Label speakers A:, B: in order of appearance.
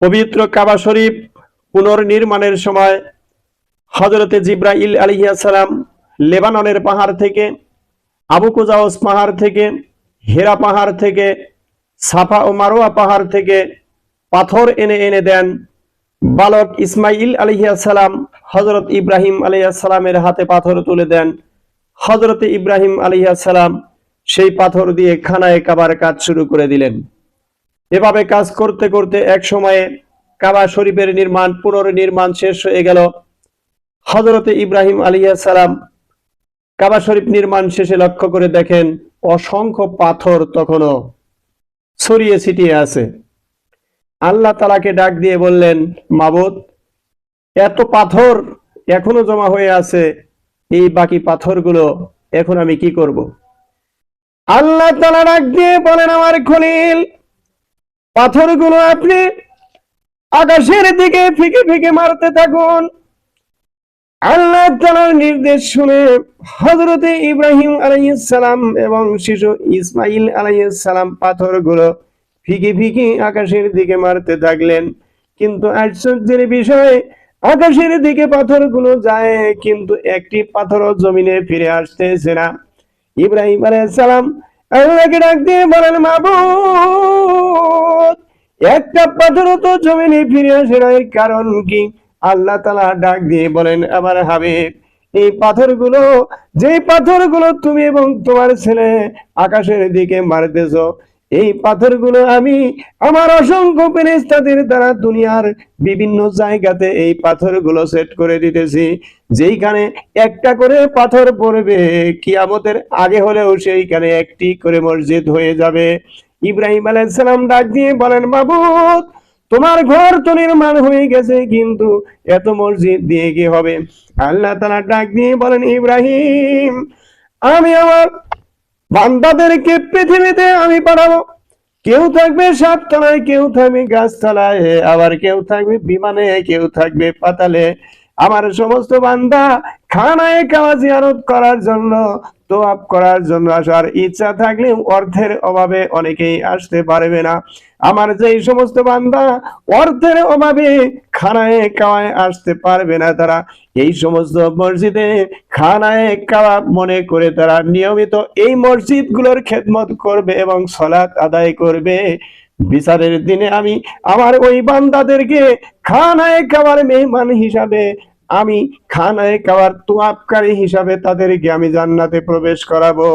A: পবিত্র কাবা শরীফ পুনর্নির্মাণের সময় হযরতে জিবরাইল আলাইহিস সালাম লেবাননের পাহাড় থেকে, আবু কুজাউস পাহাড় থেকে, হেরা পাহাড় থেকে, সাফা ও মারওয়া পাহাড় থেকে পাথর এনে এনে দেন। বালক ইসমাইল আলাইহিস সালাম হযরত ইব্রাহিম আলাইহিস সালামের হাতে পাথর তুলে দেন। হযরতে ইব্রাহিম আলাইহিস সালাম সেই পাথর দিয়ে খানায়ে কাবার কাজ শুরু করে দিলেন। এভাবে কাজ করতে করতে এক সময়ে কাবা শরীফের পুনর্নির্মাণ শেষ হয়ে গেল। হযরতে ইব্রাহিম আলাইহিস সালাম কাবা শরীফ নির্মাণ শেষে লক্ষ্য করে দেখেন অসংখ্য পাথর তখনও ছড়িয়ে ছিটিয়ে আছে। আল্লাহ তাআলাকে ডাক দিয়ে বললেন, মাবুদ, এত পাথর এখনো জমা হয়ে আছে, এই বাকি পাথরগুলো এখন আমি কি করব? আল্লাহ তাআলা ডাক দিয়ে বলেন, আমার খলিল, পাথরগুলো আপনি আকাশের দিকে ফিকে ফিকে মারতে থাকুন। আল্লাহ তাআলার নির্দেশ শুনে হযরতে ইব্রাহিম আলাইহিস সালাম এবং শিশু ইসমাইল আলাইহিস সালাম পাথরগুলো ফিকে ফিকে আকাশের দিকে মারতে থাকলেন। কিন্তু আশ্চর্যের বিষয়, আকাশের দিকে পাথরগুলো যায়, কিন্তু একটি পাথরও জমিনে ফিরে আসতেছে না। ইব্রাহিম আলাইহিস সালাম আল্লাহকে ডাক দিয়ে বলেন, মাবুদ, একটা পাথরও তো জমিনে ফিরে আসে না, এর কারণ কি? আল্লাহ তাআলা ডাক দিয়ে বলেন, আমার হাবিব, এই পাথরগুলো, যে পাথরগুলো তুমি এবং তোমার ছেলে আকাশের দিকে মারতেছো, এই পাথরগুলো আমি আমার অসংখ্য ফেরেশতাদের দ্বারা দুনিয়ার বিভিন্ন জায়গাতে এই পাথরগুলো সেট করে দিতেছি। যেইখানে একটা করে পাথর পড়বে, কিয়ামতের আগে হলেও সেইখানে একটি করে মসজিদ হয়ে যাবে। ইব্রাহিম আলাইহিস সালাম ডাক দিয়ে বলেন, মাবুদ, তোমার ঘর তো নির্মাণ হয়ে গেছে, কিন্তু এত মসজিদ দিয়ে কি হবে? আল্লাহ তাআলা ডাক দিয়ে বলেন, ইব্রাহিম, আমি আমার বান্দাদেরকে পৃথিবীতে আমি পাঠাবো। কেউ থাকবে সাততলায়, কেউ থাকবে গাছতলায়, আবার কেউ থাকবে বিমানে, কেউ থাকবে পাতালে। আমার সমস্ত বান্দা খানায়ে কাবা জিয়ারত করার জন্য, তোয়াফ করার জন্য আসার ইচ্ছা থাকলেও অর্থের অভাবে অনেকেই আসতে পারবে না। আমার যেই সমস্ত বান্দা অর্থের অভাবে খানায়ে কাবায় আসতে পারবে না, তারা এই সমস্ত মসজিদে খানায়ে কাবা মনে করে তারা নিয়মিত এই মসজিদগুলোর খেদমত করবে এবং সালাত আদায় করবে। বিচারের দিনে আমি আমার ওই বান্দাদেরকে খানায়ে কাবার মেহমান হিসাবে, আমি খানায়ে কাবার তোয়াফকারী হিসাবে তাদেরকে আমি জান্নাতে প্রবেশ করাবো।